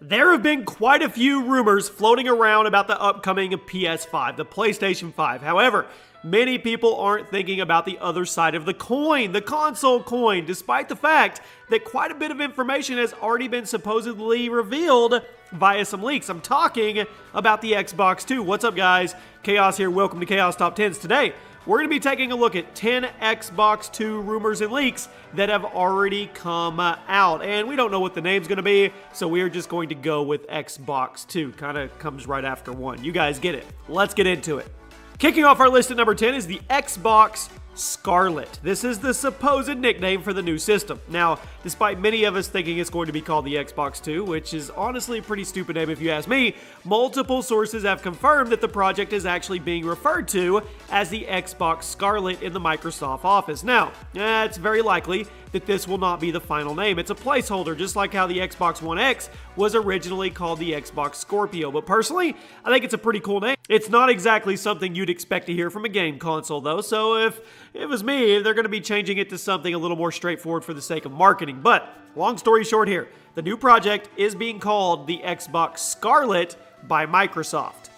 There have been quite a few rumors floating around about the upcoming PS5, the PlayStation 5. However, many people aren't thinking about the other side of the coin, the console coin, despite the fact that quite a bit of information has already been supposedly revealed via some leaks. I'm talking about the Xbox 2. What's up, guys? Chaos here. Welcome to Chaos Top 10s. Today, we're going to be taking a look at 10 Xbox 2 rumors and leaks that have already come out. And we don't know what the name's going to be, so we are just going to go with Xbox 2. Kind of comes right after 1. You guys get it. Let's get into it. Kicking off our list at number 10 is the Xbox Scarlett. This is the supposed nickname for the new system. Now, despite many of us thinking it's going to be called the Xbox 2, which is honestly a pretty stupid name if you ask me, multiple sources have confirmed that the project is actually being referred to as the Xbox Scarlett in the Microsoft Office. Now, it's very likely that this will not be the final name. It's a placeholder, just like how the Xbox One X was originally called the Xbox Scorpio. But personally, I think it's a pretty cool name. It's not exactly something you'd expect to hear from a game console, though, so if it was me, they're going to be changing it to something a little more straightforward for the sake of marketing. But, long story short here, the new project is being called the Xbox Scarlett by Microsoft.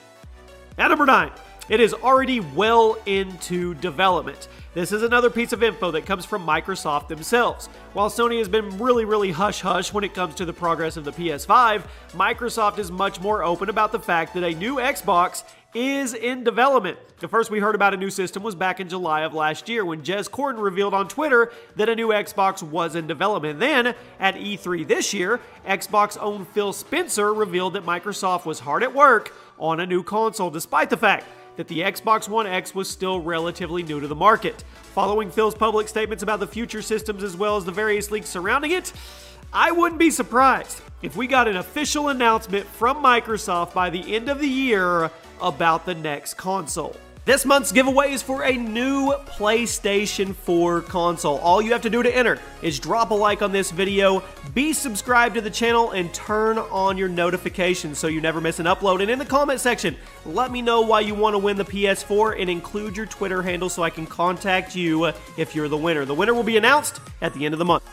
At number 9, it is already well into development. This is another piece of info that comes from Microsoft themselves. While Sony has been really hush-hush when it comes to the progress of the PS5, Microsoft is much more open about the fact that a new Xbox is in development. The first we heard about a new system was back in July of last year when Jez Corden revealed on Twitter that a new Xbox was in development. Then, at E3 this year, Xbox own Phil Spencer revealed that Microsoft was hard at work on a new console, despite the fact that the Xbox One X was still relatively new to the market. Following Phil's public statements about the future systems as well as the various leaks surrounding it, I wouldn't be surprised if we got an official announcement from Microsoft by the end of the year about the next console. This month's giveaway is for a new PlayStation 4 console. All you have to do to enter is drop a like on this video, be subscribed to the channel, and turn on your notifications so you never miss an upload. And in the comment section, let me know why you want to win the PS4 and include your Twitter handle so I can contact you if you're the winner. The winner will be announced at the end of the month.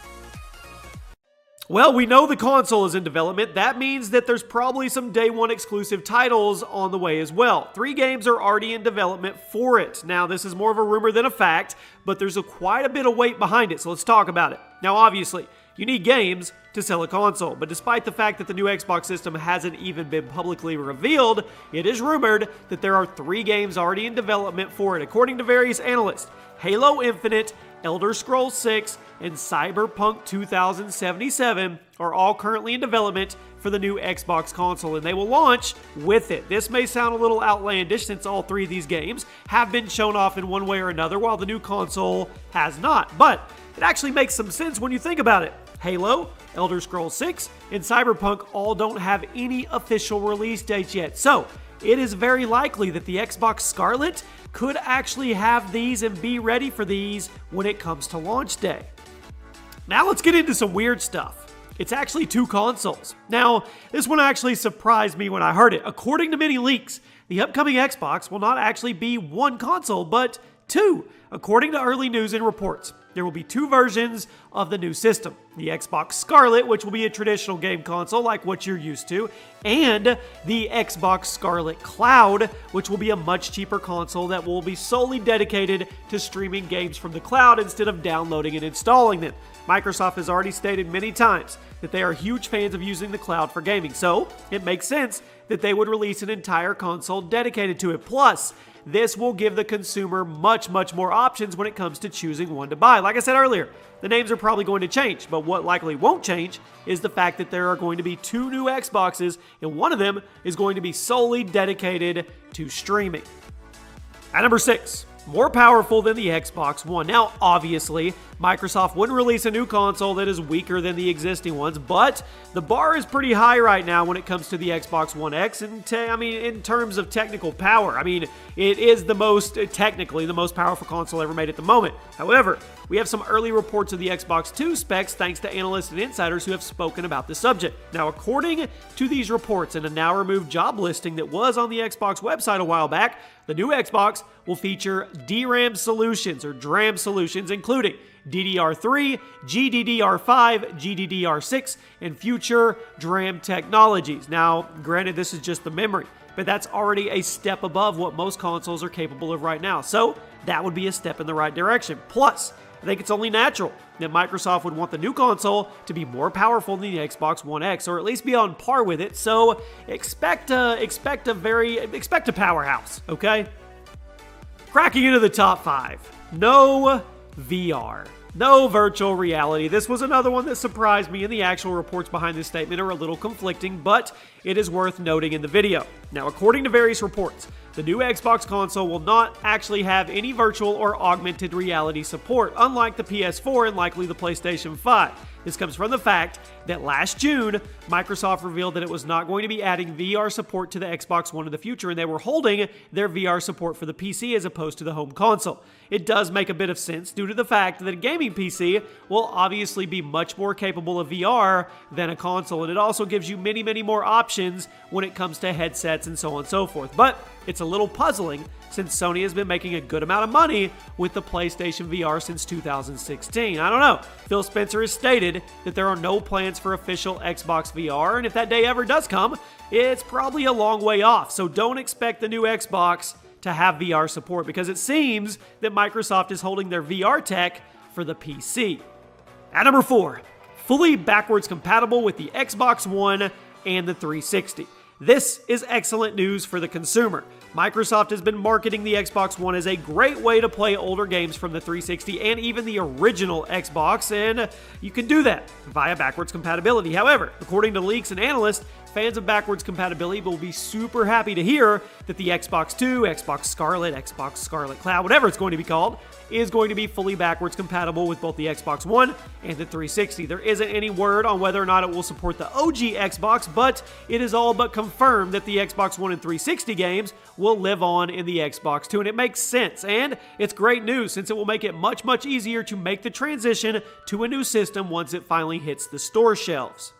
Well, we know the console is in development. That means that there's probably some day one exclusive titles on the way as well. 3 games are already in development for it. Now, this is more of a rumor than a fact, but there's quite a bit of weight behind it, so let's talk about it. Now, obviously, you need games to sell a console, but despite the fact that the new Xbox system hasn't even been publicly revealed, it is rumored that there are 3 games already in development for it. According to various analysts, Halo Infinite, Elder Scrolls 6, and Cyberpunk 2077 are all currently in development for the new Xbox console, and they will launch with it. This may sound a little outlandish since all 3 of these games have been shown off in one way or another, while the new console has not. But it actually makes some sense when you think about it. Halo, Elder Scrolls 6, and Cyberpunk all don't have any official release dates yet, so it is very likely that the Xbox Scarlett could actually have these and be ready for these when it comes to launch day. Now let's get into some weird stuff. It's actually 2 consoles. Now, this one actually surprised me when I heard it. According to many leaks, the upcoming Xbox will not actually be 1 console, but 2. According to early news and reports, there will be 2 versions of the new system. The Xbox Scarlett, which will be a traditional game console like what you're used to, and the Xbox Scarlett Cloud, which will be a much cheaper console that will be solely dedicated to streaming games from the cloud instead of downloading and installing them. Microsoft has already stated many times that they are huge fans of using the cloud for gaming, so it makes sense that they would release an entire console dedicated to it. Plus, this will give the consumer much more options when it comes to choosing one to buy. Like I said earlier, the names are probably going to change, but what likely won't change is the fact that there are going to be 2 new Xboxes, and one of them is going to be solely dedicated to streaming. At number 6, more powerful than the Xbox One. Now, obviously, Microsoft wouldn't release a new console that is weaker than the existing ones, but the bar is pretty high right now when it comes to the Xbox One X, and in terms of technical power. It is technically the most powerful console ever made at the moment. However, we have some early reports of the Xbox 2 specs thanks to analysts and insiders who have spoken about the subject. Now, according to these reports and a now removed job listing that was on the Xbox website a while back, the new Xbox will feature DRAM solutions, including DDR3, GDDR5, GDDR6, and future DRAM technologies. Now, granted, this is just the memory, but that's already a step above what most consoles are capable of right now. So that would be a step in the right direction. Plus, I think it's only natural that Microsoft would want the new console to be more powerful than the Xbox One X, or at least be on par with it. So expect a powerhouse, okay? Cracking into the top 5. No VR. No virtual reality. This was another one that surprised me, and the actual reports behind this statement are a little conflicting, but it is worth noting in the video. Now, according to various reports, the new Xbox console will not actually have any virtual or augmented reality support, unlike the PS4 and likely the PlayStation 5. This comes from the fact that last June, Microsoft revealed that it was not going to be adding VR support to the Xbox One in the future, and they were holding their VR support for the PC as opposed to the home console. It does make a bit of sense due to the fact that a gaming PC will obviously be much more capable of VR than a console, and it also gives you many, many more options when it comes to headsets and so on and so forth. But it's a little puzzling since Sony has been making a good amount of money with the PlayStation VR since 2016. I don't know. Phil Spencer has stated that there are no plans for official Xbox VR, and if that day ever does come, it's probably a long way off. So don't expect the new Xbox to have VR support, because it seems that Microsoft is holding their VR tech for the PC. At number 4, fully backwards compatible with the Xbox One and the 360. This is excellent news for the consumer. Microsoft has been marketing the Xbox One as a great way to play older games from the 360 and even the original Xbox, and you can do that via backwards compatibility. However, according to leaks and analysts, fans of backwards compatibility will be super happy to hear that the Xbox 2, Xbox Scarlet Cloud, whatever it's going to be called, is going to be fully backwards compatible with both the Xbox One and the 360. There isn't any word on whether or not it will support the OG Xbox, but it is all but confirmed that the Xbox One and 360 games will live on in the Xbox 2, and it makes sense, and it's great news since it will make it much, much easier to make the transition to a new system once it finally hits the store shelves.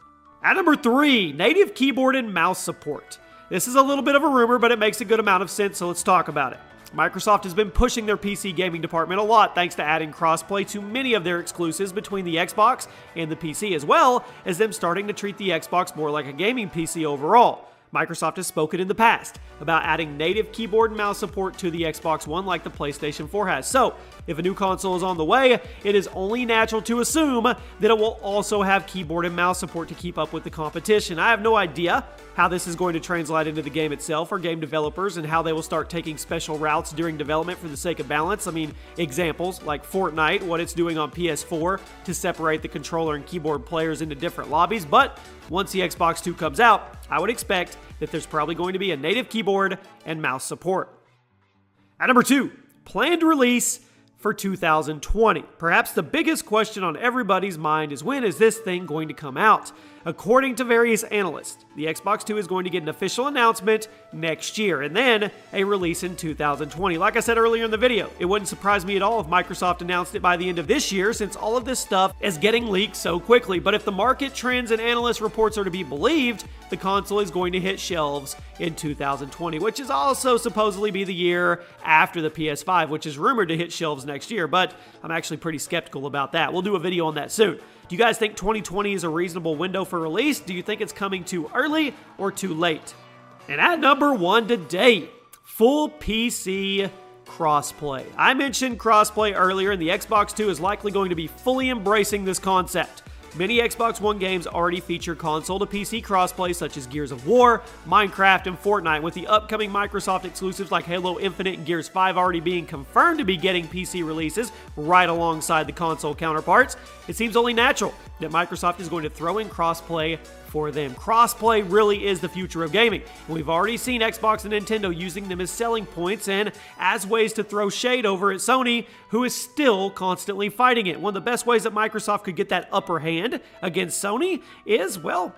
At number 3, native keyboard and mouse support. This is a little bit of a rumor, but it makes a good amount of sense, so let's talk about it. Microsoft has been pushing their PC gaming department a lot thanks to adding crossplay to many of their exclusives between the Xbox and the PC, as well as them starting to treat the Xbox more like a gaming PC overall. Microsoft has spoken in the past about adding native keyboard and mouse support to the Xbox One like the PlayStation 4 has. So, if a new console is on the way, it is only natural to assume that it will also have keyboard and mouse support to keep up with the competition. I have no idea how this is going to translate into the game itself or game developers and how they will start taking special routes during development for the sake of balance. I mean, examples like Fortnite, what it's doing on PS4 to separate the controller and keyboard players into different lobbies. But once the Xbox 2 comes out, I would expect that there's probably going to be a native keyboard and mouse support. At number 2, planned release for 2020. Perhaps the biggest question on everybody's mind is, when is this thing going to come out? According to various analysts, the Xbox 2 is going to get an official announcement next year and then a release in 2020. Like I said earlier in the video, it wouldn't surprise me at all if Microsoft announced it by the end of this year, since all of this stuff is getting leaked so quickly. But if the market trends and analyst reports are to be believed, the console is going to hit shelves in 2020, which is also supposedly be the year after the PS5, which is rumored to hit shelves next year, but I'm actually pretty skeptical about that. We'll do a video on that soon. Do you guys think 2020 is a reasonable window for release? Do you think it's coming too early or too late? And at number 1 today, full PC crossplay. I mentioned crossplay earlier, and the Xbox 2 is likely going to be fully embracing this concept. Many Xbox One games already feature console to PC crossplay, such as Gears of War, Minecraft, and Fortnite, with the upcoming Microsoft exclusives like Halo Infinite and Gears 5 already being confirmed to be getting PC releases right alongside the console counterparts. It seems only natural that Microsoft is going to throw in crossplay for them. Crossplay really is the future of gaming, and we've already seen Xbox and Nintendo using them as selling points and as ways to throw shade over at Sony, who is still constantly fighting it. One of the best ways that Microsoft could get that upper hand against Sony is, well,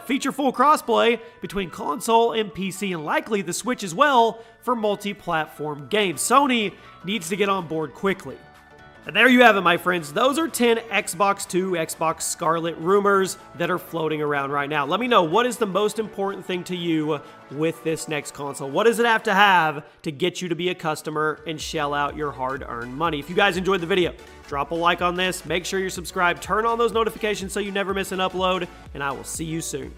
feature full crossplay between console and PC, and likely the Switch as well for multi-platform games. Sony needs to get on board quickly. And there you have it, my friends. Those are 10 Xbox Two, Xbox Scarlet rumors that are floating around right now. Let me know, what is the most important thing to you with this next console? What does it have to get you to be a customer and shell out your hard-earned money? If you guys enjoyed the video, drop a like on this. Make sure you're subscribed. Turn on those notifications so you never miss an upload. And I will see you soon.